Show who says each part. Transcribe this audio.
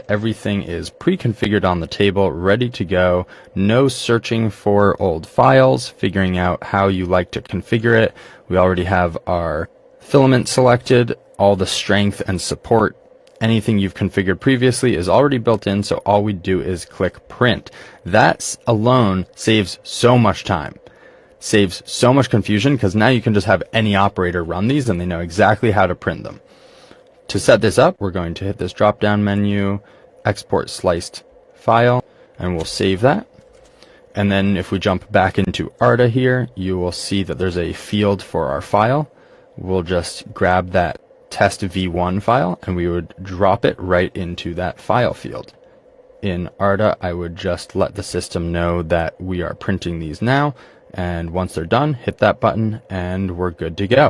Speaker 1: everything is pre-configured on the table, ready to go. No searching for old files, figuring out how you like to configure it. We already have our filament selected, all the strength and support. Anything you've configured previously is already built in, so all we do is click print. That alone saves so much time, saves so much confusion, because now you can just have any operator run these and they know exactly how to print them. To set this up, we're going to hit this drop down menu, export sliced file, and we'll save that. And then if we jump back into Arda here, you will see that there's a field for our file. We'll just grab that test v1 file and we would drop it right into that file field. In Arda, I would just let the system know that we are printing these now, and once they're done, hit that button and we're good to go.